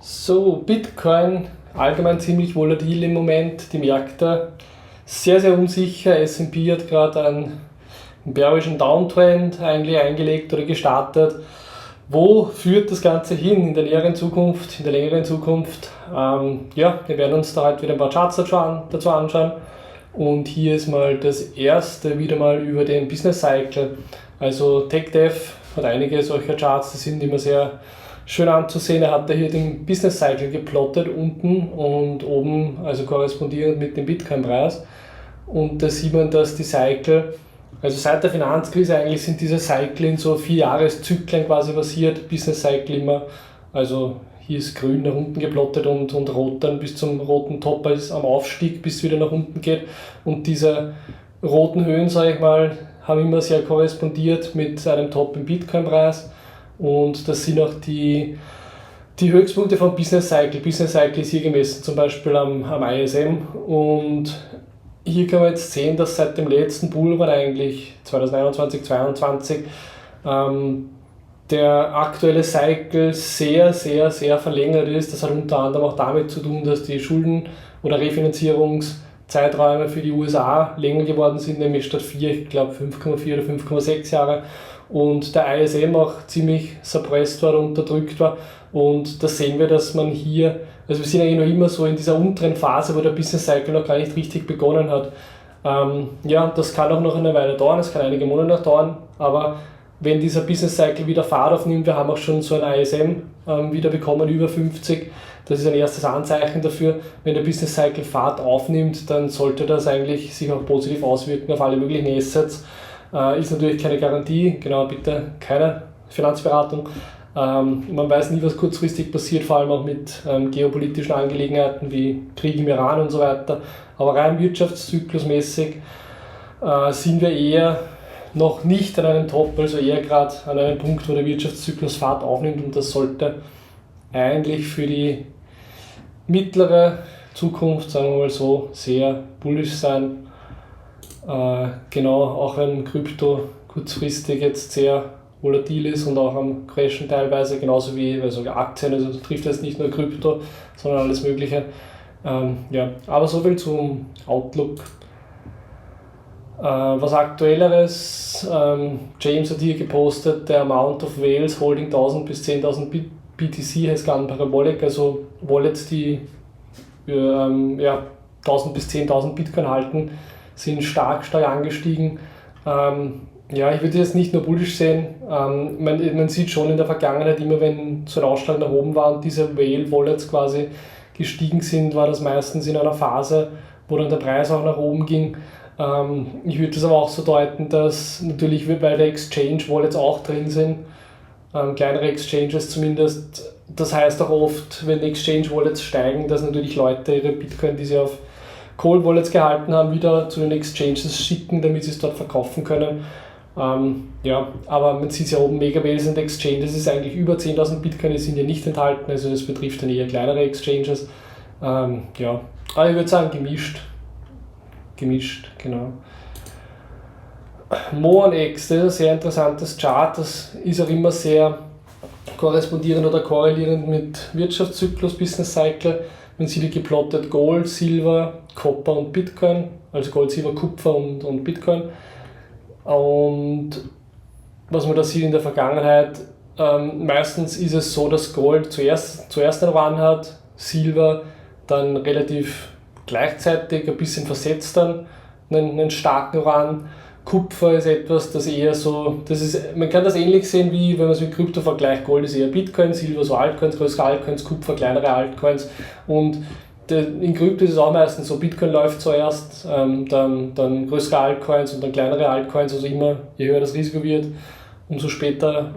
So, Bitcoin allgemein ziemlich volatil im Moment, die Märkte sehr, sehr unsicher. S&P hat gerade einen bärischen Downtrend eigentlich eingelegt oder gestartet. Wo führt das Ganze hin in der näheren Zukunft, in der längeren Zukunft? Wir werden uns da heute wieder ein paar Charts dazu anschauen. Und hier ist mal das erste wieder mal über den Business Cycle. Also TechDev hat einige solcher Charts, die sind immer sehr schön anzusehen. Er hat da hier den Business Cycle geplottet, unten und oben, also korrespondierend mit dem Bitcoin-Preis. Und da sieht man, dass die Cycle, also seit der Finanzkrise eigentlich sind diese Cycle in so 4 Jahreszyklen quasi basiert, Business Cycle immer, also hier ist grün nach unten geplottet und rot dann bis zum roten Top ist am Aufstieg, bis es wieder nach unten geht. Und diese roten Höhen, sage ich mal, haben immer sehr korrespondiert mit einem Top im Bitcoin-Preis. Und das sind auch die Höchstpunkte vom Business Cycle. Business Cycle ist hier gemessen, zum Beispiel am ISM. Und hier kann man jetzt sehen, dass seit dem letzten Bullrun eigentlich 2021, 2022 der aktuelle Cycle sehr, sehr, sehr verlängert ist. Das hat unter anderem auch damit zu tun, dass die Schulden- oder Refinanzierungszeiträume für die USA länger geworden sind, nämlich statt 4, ich glaube 5,4 oder 5,6 Jahre. Und der ISM auch ziemlich suppressed war, unterdrückt war. Und da sehen wir, dass man hier, also wir sind eigentlich noch immer so in dieser unteren Phase, wo der Business Cycle noch gar nicht richtig begonnen hat. Das kann auch noch eine Weile dauern, es kann einige Monate noch dauern, aber wenn dieser Business Cycle wieder Fahrt aufnimmt, wir haben auch schon so ein ISM wieder bekommen, über 50, das ist ein erstes Anzeichen dafür, wenn der Business Cycle Fahrt aufnimmt, dann sollte das eigentlich sich auch positiv auswirken auf alle möglichen Assets. Ist natürlich keine Garantie, genau, bitte keine Finanzberatung. Man weiß nie, was kurzfristig passiert, vor allem auch mit geopolitischen Angelegenheiten wie Krieg im Iran und so weiter. Aber rein wirtschaftszyklusmäßig sind wir eher noch nicht an einem Top, also eher gerade an einem Punkt, wo der Wirtschaftszyklus Fahrt aufnimmt, und das sollte eigentlich für die mittlere Zukunft, sagen wir mal so, sehr bullisch sein. Auch wenn Krypto kurzfristig jetzt sehr volatil ist und auch am Crashen teilweise, genauso wie Aktien, also das trifft jetzt nicht nur Krypto, sondern alles Mögliche. Aber so viel zum Outlook. Was Aktuelleres, James hat hier gepostet, der Amount of Whales holding 1000 bis 10.000 BTC has gone parabolic, also Wallets, die 1000 bis 10.000 Bitcoin halten, sind stark angestiegen. Ich würde jetzt nicht nur bullish sehen, man sieht schon in der Vergangenheit immer, wenn so ein Ausschlag nach oben war und diese Whale-Wallets quasi gestiegen sind, war das meistens in einer Phase, wo dann der Preis auch nach oben ging. Ich würde das aber auch so deuten, dass natürlich, weil der Exchange-Wallets auch drin sind, kleinere Exchanges zumindest, das heißt auch oft, wenn die Exchange-Wallets steigen, dass natürlich Leute ihre Bitcoin, die sie auf Cold Wallets gehalten haben, wieder zu den Exchanges schicken, damit sie es dort verkaufen können. Aber man sieht ja oben, Mega Whales und Exchanges ist eigentlich über 10.000 Bitcoin, die sind ja nicht enthalten, also das betrifft dann eher kleinere Exchanges. Aber ich würde sagen gemischt, genau. MoonX, das ist ein sehr interessantes Chart, das ist auch immer sehr korrespondierend oder korrelierend mit Wirtschaftszyklus, Business Cycle. Man sieht hier geplottet Gold, Silber, Copper und Bitcoin, also Gold, Silber, Kupfer und Bitcoin. Und was man da sieht in der Vergangenheit, meistens ist es so, dass Gold zuerst einen Run hat, Silber dann relativ gleichzeitig, ein bisschen versetzt dann einen starken Run. Kupfer ist etwas, das eher so, man kann das ähnlich sehen, wie wenn man es mit Krypto vergleicht. Gold ist eher Bitcoin, Silber so Altcoins, größere Altcoins, Kupfer kleinere Altcoins. Und in Krypto ist es auch meistens so, Bitcoin läuft zuerst, dann größere Altcoins und dann kleinere Altcoins, also immer, je höher das Risiko wird, umso später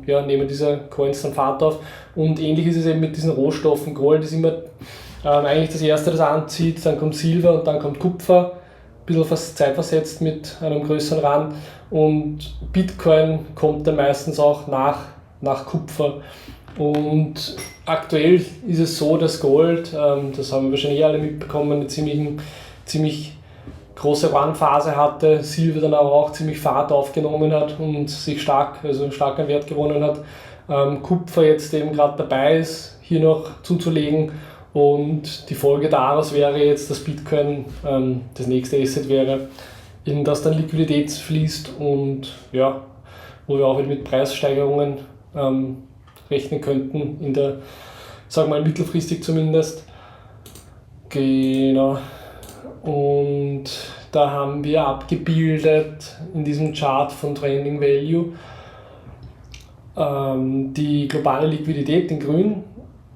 nehmen diese Coins dann Fahrt auf. Und ähnlich ist es eben mit diesen Rohstoffen. Gold ist immer eigentlich das erste, das anzieht, dann kommt Silber und dann kommt Kupfer, ein bisschen fast zeitversetzt mit einem größeren Run, und Bitcoin kommt dann meistens auch nach Kupfer. Und aktuell ist es so, dass Gold, das haben wir wahrscheinlich alle mitbekommen, eine ziemlich große Run-Phase hatte, Silber dann aber auch ziemlich Fahrt aufgenommen hat und sich stark an Wert gewonnen hat. Kupfer jetzt eben gerade dabei ist, hier noch zuzulegen. Und die Folge daraus wäre jetzt, dass Bitcoin das nächste Asset wäre, in das dann Liquidität fließt und ja, wo wir auch wieder mit Preissteigerungen rechnen könnten, in der, sagen wir mal mittelfristig zumindest. Genau. Und da haben wir abgebildet in diesem Chart von Trending Value die globale Liquidität in grün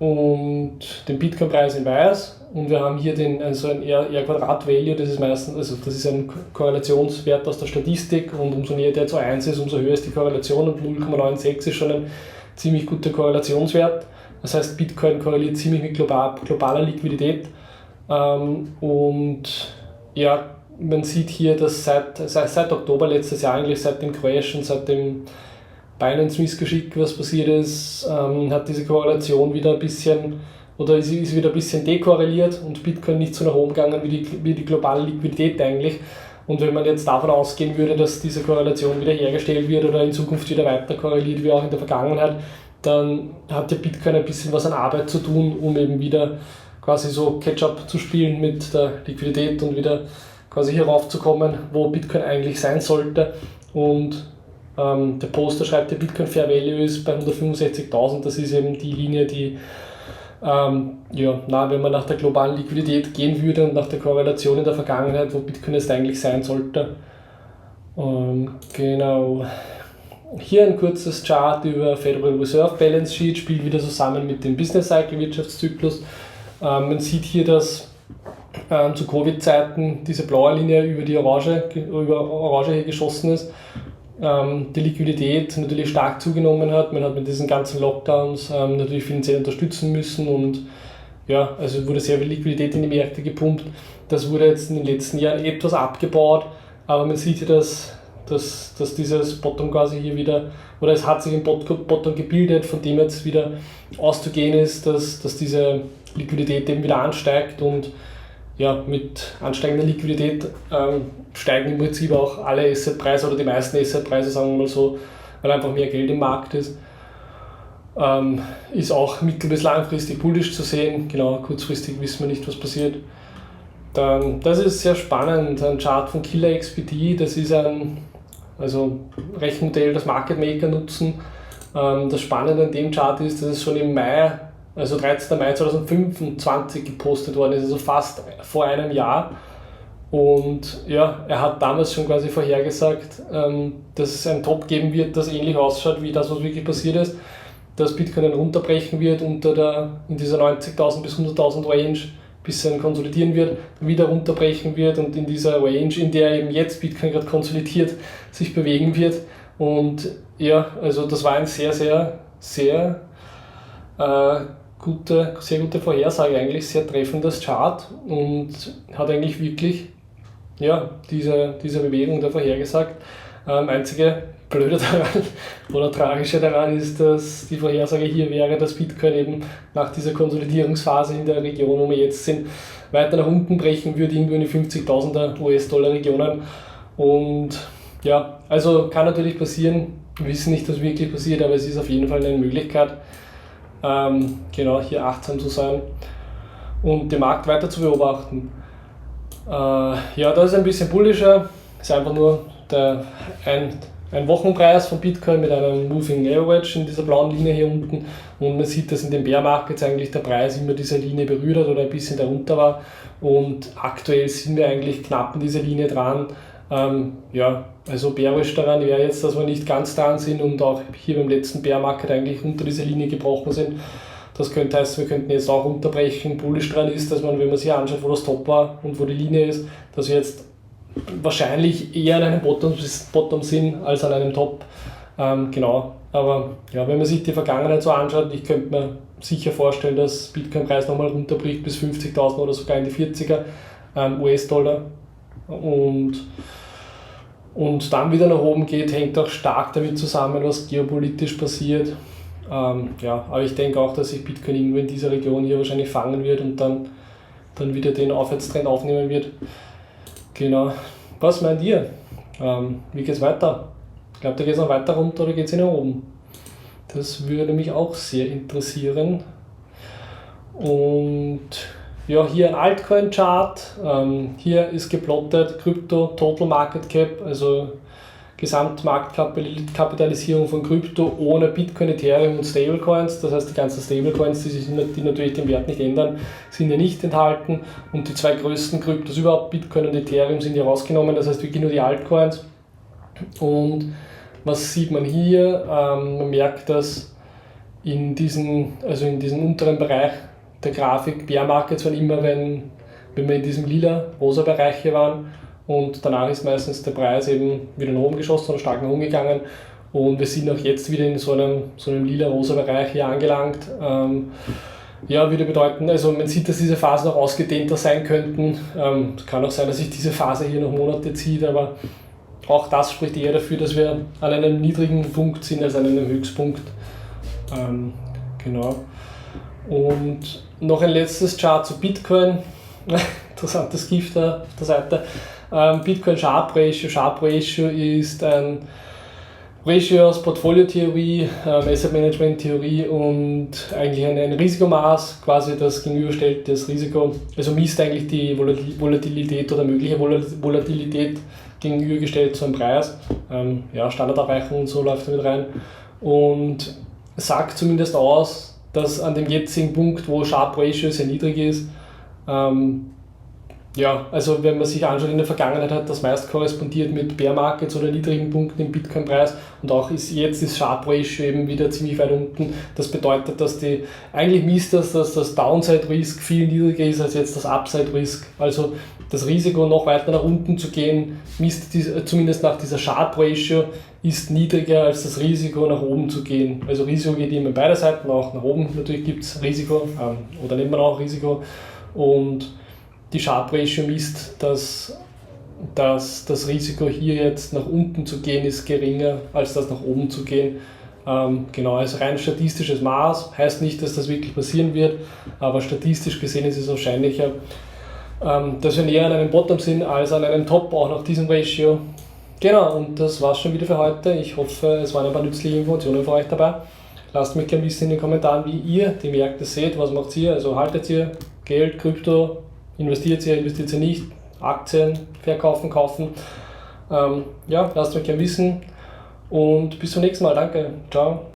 und den Bitcoin-Preis in weiß. Und wir haben hier ein R-Quadrat-Value, das ist meistens, also das ist ein Korrelationswert aus der Statistik, und umso näher der zu 1 ist, umso höher ist die Korrelation, und 0,96 ist schon ein ziemlich guter Korrelationswert. Das heißt, Bitcoin korreliert ziemlich mit globaler Liquidität. Und ja, man sieht hier, dass seit Oktober letztes Jahr, eigentlich seit dem Crash und seit dem Binance-Missgeschick, was passiert ist, hat diese Korrelation wieder ein bisschen, oder ist wieder ein bisschen dekorreliert und Bitcoin nicht so nach oben gegangen wie die globale Liquidität eigentlich. Und wenn man jetzt davon ausgehen würde, dass diese Korrelation wieder hergestellt wird oder in Zukunft wieder weiter korreliert wie auch in der Vergangenheit, dann hat der Bitcoin ein bisschen was an Arbeit zu tun, um eben wieder quasi so Catch-up zu spielen mit der Liquidität und wieder quasi hier raufzukommen, wo Bitcoin eigentlich sein sollte. Und der Poster schreibt, der Bitcoin Fair Value ist bei 165.000. Das ist eben die Linie, die, wenn man nach der globalen Liquidität gehen würde und nach der Korrelation in der Vergangenheit, wo Bitcoin jetzt eigentlich sein sollte. Genau. Hier ein kurzes Chart über Federal Reserve Balance Sheet, spielt wieder zusammen mit dem Business Cycle Wirtschaftszyklus. Man sieht hier, dass zu Covid-Zeiten diese blaue Linie über Orange hier geschossen ist. Die Liquidität natürlich stark zugenommen hat. Man hat mit diesen ganzen Lockdowns natürlich finanziell unterstützen müssen, und ja, also wurde sehr viel Liquidität in die Märkte gepumpt. Das wurde jetzt in den letzten Jahren etwas abgebaut, aber man sieht hier, dass dieses Bottom quasi hier wieder, oder es hat sich ein Bottom gebildet, von dem jetzt wieder auszugehen ist, dass diese Liquidität eben wieder ansteigt, und ja, mit ansteigender Liquidität steigen im Prinzip auch alle Assetpreise oder die meisten Assetpreise, sagen wir mal so, weil einfach mehr Geld im Markt ist. Ist auch mittel- bis langfristig bullisch zu sehen, genau, kurzfristig wissen wir nicht, was passiert. Dann, das ist sehr spannend, ein Chart von Killer XPT, das ist ein Rechenmodell, das Market Maker nutzen. Das Spannende an dem Chart ist, dass es schon im Mai, also 13. Mai 2025 gepostet worden ist, also fast vor einem Jahr. Und ja, er hat damals schon quasi vorhergesagt, dass es einen Top geben wird, das ähnlich ausschaut wie das, was wirklich passiert ist, dass Bitcoin dann runterbrechen wird in dieser 90.000 bis 100.000 Range, bisschen konsolidieren wird, wieder runterbrechen wird und in dieser Range, in der eben jetzt Bitcoin gerade konsolidiert, sich bewegen wird. Und ja, also das war ein sehr, sehr, sehr gute Vorhersage, eigentlich sehr treffendes Chart, und hat eigentlich wirklich diese Bewegung da vorhergesagt. Einzige Blöde daran oder Tragische daran ist, dass die Vorhersage hier wäre, dass Bitcoin eben nach dieser Konsolidierungsphase in der Region, wo wir jetzt sind, weiter nach unten brechen würde, irgendwo in die 50.000er US-Dollar-Regionen. Und ja, also kann natürlich passieren, wir wissen nicht, was wirklich passiert, aber es ist auf jeden Fall eine Möglichkeit, hier achtsam zu sein und den Markt weiter zu beobachten. Das ist ein bisschen bullischer, ist einfach nur ein Wochenpreis von Bitcoin mit einem Moving Average in dieser blauen Linie hier unten, und man sieht, dass in den Bear Markets eigentlich der Preis immer diese Linie berührt hat oder ein bisschen darunter war, und aktuell sind wir eigentlich knapp an dieser Linie dran. Also bearisch daran wäre jetzt, dass wir nicht ganz dran sind und auch hier beim letzten Bear Market eigentlich unter dieser Linie gebrochen sind. Das könnte heißen, wir könnten jetzt auch unterbrechen. Bullish dran ist, dass man, wenn man sich anschaut, wo das Top war und wo die Linie ist, dass wir jetzt wahrscheinlich eher an einem Bottom sind als an einem Top. Aber ja, wenn man sich die Vergangenheit so anschaut, ich könnte mir sicher vorstellen, dass Bitcoin-Preis nochmal runterbricht bis 50.000 oder sogar in die 40er US-Dollar. Und dann wieder nach oben geht, hängt auch stark damit zusammen, was geopolitisch passiert. Aber ich denke auch, dass sich Bitcoin irgendwo in dieser Region hier wahrscheinlich fangen wird und dann wieder den Aufwärtstrend aufnehmen wird. Genau. Was meint ihr? Wie geht es weiter? Glaubt ihr, geht es noch weiter runter oder geht es nach oben? Das würde mich auch sehr interessieren. Und ja, hier ein Altcoin-Chart. Hier ist geplottet Krypto Total Market Cap, also Gesamtmarktkapitalisierung von Krypto ohne Bitcoin, Ethereum und Stablecoins. Das heißt, die ganzen Stablecoins, die natürlich den Wert nicht ändern, sind hier nicht enthalten. Und die zwei größten Kryptos überhaupt, Bitcoin und Ethereum, sind hier rausgenommen. Das heißt wirklich nur die Altcoins. Und was sieht man hier? Man merkt, dass in diesem unteren Bereich der Grafik Bear Markets waren immer, wenn wir in diesem lila-rosa Bereich hier waren. Und danach ist meistens der Preis eben wieder nach oben geschossen oder stark nach oben gegangen. Und wir sind auch jetzt wieder in so einem lila-rosa Bereich hier angelangt. Ja, würde bedeuten, also man sieht, dass diese Phasen noch ausgedehnter sein könnten. Es kann auch sein, dass sich diese Phase hier noch Monate zieht, aber auch das spricht eher dafür, dass wir an einem niedrigen Punkt sind als an einem Höchstpunkt. Genau. Und noch ein letztes Chart zu Bitcoin. Interessantes Gift da auf der Seite. Bitcoin Sharpe Ratio. Sharpe Ratio ist ein Ratio aus Portfoliotheorie, Asset Management Theorie und eigentlich ein Risikomaß, quasi das gegenüberstellt das Risiko, also misst eigentlich die Volatilität oder mögliche Volatilität gegenübergestellt zu einem Preis. Standardabweichung und so läuft damit rein und sagt zumindest aus, dass an dem jetzigen Punkt, wo Sharpe Ratio sehr niedrig ist, also wenn man sich anschaut, in der Vergangenheit hat das meist korrespondiert mit Bear Markets oder niedrigen Punkten im Bitcoin-Preis und auch jetzt ist Sharpe Ratio eben wieder ziemlich weit unten. Das bedeutet, dass eigentlich misst dass das Downside Risk viel niedriger ist als jetzt das Upside Risk. Also das Risiko noch weiter nach unten zu gehen, zumindest nach dieser Sharpe Ratio, ist niedriger als das Risiko nach oben zu gehen. Also Risiko geht immer beide Seiten, auch nach oben natürlich gibt es Risiko oder nimmt man auch Risiko und die Sharpe Ratio misst, dass das Risiko hier jetzt nach unten zu gehen ist geringer als das nach oben zu gehen. Also rein statistisches Maß, heißt nicht, dass das wirklich passieren wird, aber statistisch gesehen ist es wahrscheinlicher, dass wir näher an einem Bottom sind als an einem Top, auch nach diesem Ratio. Genau, und das war's schon wieder für heute. Ich hoffe, es waren ein paar nützliche Informationen für euch dabei. Lasst mich gerne wissen in den Kommentaren, wie ihr die Märkte seht, was macht ihr, also haltet ihr Geld, Krypto, investiert ihr nicht, Aktien verkaufen, kaufen. Lasst mich gerne wissen und bis zum nächsten Mal. Danke. Ciao.